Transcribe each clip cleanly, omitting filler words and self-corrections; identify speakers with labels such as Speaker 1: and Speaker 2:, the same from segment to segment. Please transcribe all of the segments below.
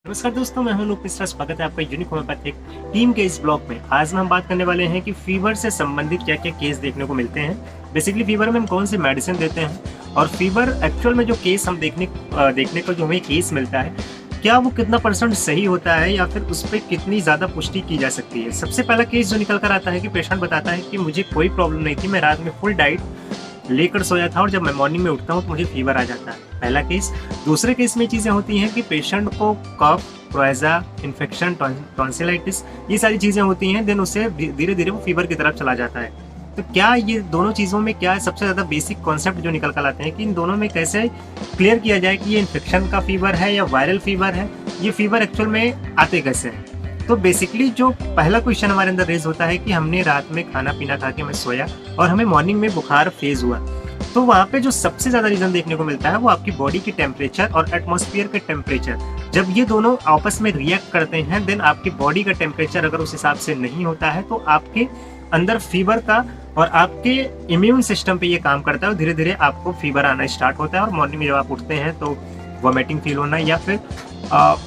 Speaker 1: नमस्कार दोस्तों, मैं हूं अनूप मिश्रा। स्वागत है आपका यूनिक होम्योपैथिक टीम के इस ब्लॉग में। आज हम बात करने वाले हैं कि फीवर से संबंधित क्या क्या केस देखने को मिलते हैं। बेसिकली फीवर में हम कौन सी मेडिसिन देते हैं और फीवर एक्चुअल में जो केस हम देखने को जो हमें केस मिलता है, क्या वो कितना % सही होता है या फिर उस पर कितनी ज़्यादा पुष्टि की जा सकती है। सबसे पहला केस जो निकल कर आता है कि पेशेंट बताता है कि मुझे कोई प्रॉब्लम नहीं थी, मैं रात में फुल डाइट लेकर सोया था और जब मैं मॉर्निंग में उठता हूँ तो मुझे फीवर आ जाता है। पहला केस। दूसरे केस में चीज़ें होती हैं कि पेशेंट को कफ, प्रोएजा, इन्फेक्शन, टॉन्सिलाइटिस, ये सारी चीज़ें होती हैं, देन उससे धीरे धीरे वो फीवर की तरफ चला जाता है। तो क्या ये दोनों चीज़ों में क्या सबसे ज़्यादा बेसिक कॉन्सेप्ट जो निकल कर आते हैं कि इन दोनों में कैसे क्लियर किया जाए कि ये इन्फेक्शन का फीवर है या वायरल फीवर है, ये फीवर एक्चुअल में आते कैसे हैं। तो बेसिकली जो पहला क्वेश्चन हमारे अंदर रेज होता है कि हमने रात में खाना पीना खा के मैं सोया और हमें मॉर्निंग में बुखार फेज हुआ, तो वहाँ पे जो सबसे ज़्यादा रीज़न देखने को मिलता है वो आपकी बॉडी की टेम्परेचर और एटमॉस्फेयर के टेम्परेचर। जब ये दोनों आपस में रिएक्ट करते हैं, देन आपकी बॉडी का टेम्परेचर अगर उस हिसाब से नहीं होता है तो आपके अंदर फीवर का और आपके इम्यून सिस्टम पे ये काम करता है और धीरे धीरे आपको फीवर आना स्टार्ट होता है और मॉर्निंग में जब आप उठते हैं तो वॉमिटिंग फील होना या फिर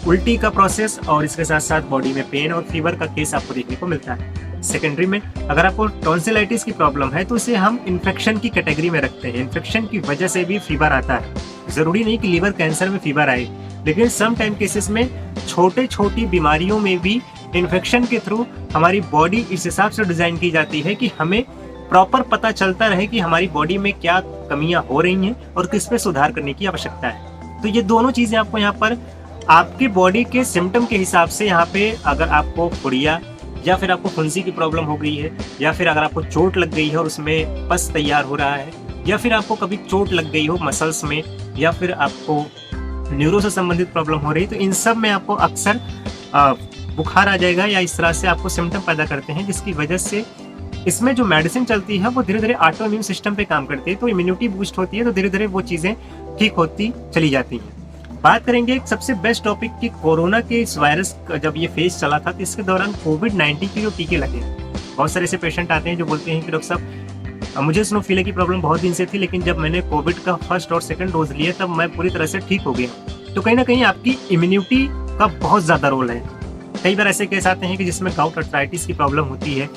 Speaker 1: उल्टी का प्रोसेस और इसके साथ साथ बॉडी में पेन और फीवर का केस आपको देखने को मिलता है। सेकेंडरी में अगर आपको टॉन्सिलाइटिस की प्रॉब्लम है तो इसे हम इन्फेक्शन की कैटेगरी में रखते हैं। इन्फेक्शन की वजह से भी फीवर आता है। जरूरी नहीं कि लीवर कैंसर में फीवर आए, लेकिन सम टाइम केसेस में छोटी बीमारियों में भी इन्फेक्शन के थ्रू हमारी बॉडी इस हिसाब से डिजाइन की जाती है कि हमें प्रॉपर पता चलता रहे कि हमारी बॉडी में क्या कमियां हो रही हैं और किस पे सुधार करने की आवश्यकता है। तो ये दोनों चीजें आपको यहाँ पर आपके बॉडी के सिम्टम के हिसाब से, यहाँ पे अगर आपको फुड़िया या फिर आपको फुंसी की प्रॉब्लम हो गई है या फिर अगर आपको चोट लग गई है और उसमें पस तैयार हो रहा है या फिर आपको कभी चोट लग गई हो मसल्स में या फिर आपको न्यूरो से संबंधित प्रॉब्लम हो रही है, तो इन सब में आपको अक्सर बुखार आ जाएगा या इस तरह से आपको सिम्टम पैदा करते हैं, जिसकी वजह से इसमें जो मेडिसिन चलती है वो धीरे धीरे ऑटो इम्यून सिस्टम पे काम करती है, तो इम्यूनिटी बूस्ट होती है, तो धीरे धीरे वो चीज़ें ठीक होती चली जाती हैं। बात करेंगे एक सबसे बेस्ट टॉपिक की कोरोना के इस वायरस का जब ये फेज चला था तो इसके दौरान कोविड-19 के जो टीके लगे। बहुत सारे ऐसे पेशेंट आते हैं जो बोलते हैं कि डॉक्टर साहब मुझे स्नोफिलिया की प्रॉब्लम बहुत दिन से थी, लेकिन जब मैंने कोविड का फर्स्ट और सेकंड डोज लिया तब मैं पूरी तरह से ठीक हो गया। तो कहीं ना कहीं आपकी इम्यूनिटी का बहुत ज़्यादा रोल है। कई बार ऐसे केस आते हैं कि जिसमें गाउट आर्थराइटिस की प्रॉब्लम होती है,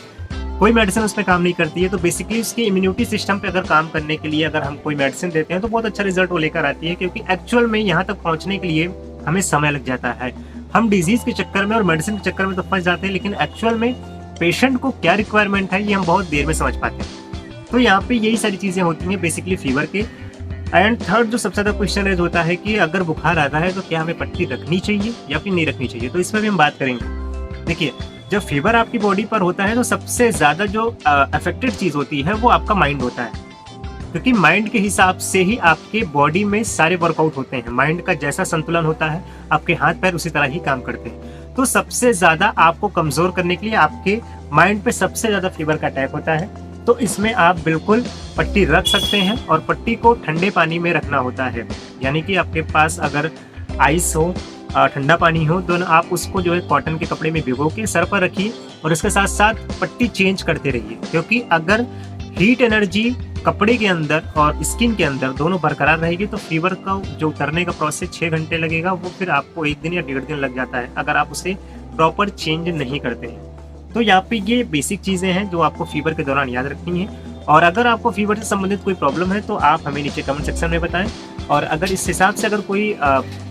Speaker 1: कोई मेडिसिन उसमें काम नहीं करती है, तो बेसिकली उसके इम्यूनिटी सिस्टम पे अगर काम करने के लिए अगर हम कोई मेडिसिन देते हैं तो बहुत अच्छा रिजल्ट वो लेकर आती है, क्योंकि एक्चुअल में यहाँ तक पहुँचने के लिए हमें समय लग जाता है। हम डिजीज के चक्कर में और मेडिसिन के चक्कर में तो फंस जाते हैं, लेकिन एक्चुअल में पेशेंट को क्या रिक्वायरमेंट है ये हम बहुत देर में समझ पाते हैं। तो यहाँ पे यही सारी चीज़ें होती हैं बेसिकली फीवर के। एंड थर्ड जो सबसे ज़्यादा क्वेश्चन रेज होता है कि अगर बुखार आता है तो क्या हमें पट्टी रखनी चाहिए या फिर नहीं रखनी चाहिए, तो इस पर भी हम बात करेंगे। देखिए, जब फीवर आपकी बॉडी पर होता है तो सबसे ज़्यादा जो अफेक्टेड चीज़ होती है वो आपका माइंड होता है, क्योंकि माइंड के हिसाब से ही आपके बॉडी में सारे वर्कआउट होते हैं। माइंड का जैसा संतुलन होता है आपके हाथ पैर उसी तरह ही काम करते हैं। तो सबसे ज़्यादा आपको कमज़ोर करने के लिए आपके माइंड पे सबसे ज़्यादा फीवर का अटैक होता है। तो इसमें आप बिल्कुल पट्टी रख सकते हैं और पट्टी को ठंडे पानी में रखना होता है, यानी कि आपके पास अगर आइस हो, ठंडा पानी हो, तो आप उसको जो है कॉटन के कपड़े में भिगो के सर पर रखिए और इसके साथ साथ पट्टी चेंज करते रहिए, क्योंकि अगर हीट एनर्जी कपड़े के अंदर और स्किन के अंदर दोनों बरकरार रहेगी तो फीवर का जो उतरने का प्रोसेस 6 घंटे लगेगा वो फिर आपको 1 दिन या 1.5 दिन लग जाता है अगर आप उसे प्रॉपर चेंज नहीं करते हैं। तो यहाँ पे ये बेसिक चीज़ें हैं जो आपको फीवर के दौरान याद रखनी है। और अगर आपको फीवर से संबंधित कोई प्रॉब्लम है तो आप हमें नीचे कमेंट सेक्शन में बताएं, और अगर इस हिसाब से अगर कोई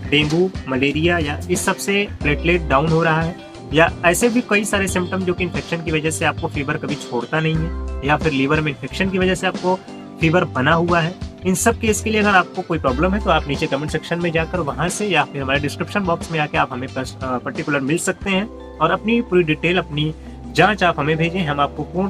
Speaker 1: डेंगू, मलेरिया या इस सब से प्लेटलेट डाउन हो रहा है या ऐसे भी कई सारे सिम्टम जो कि इन्फेक्शन की वजह से आपको फीवर कभी छोड़ता नहीं है, या फिर लीवर में इन्फेक्शन की वजह से आपको फीवर बना हुआ है, इन सब केस के लिए अगर आपको कोई प्रॉब्लम है तो आप नीचे कमेंट सेक्शन में जाकर वहाँ से या फिर हमारे डिस्क्रिप्शन बॉक्स में आके आप हमें पर्टिकुलर मिल सकते हैं और अपनी पूरी डिटेल, अपनी जाँच आप हमें भेजें। हम आपको पूर्ण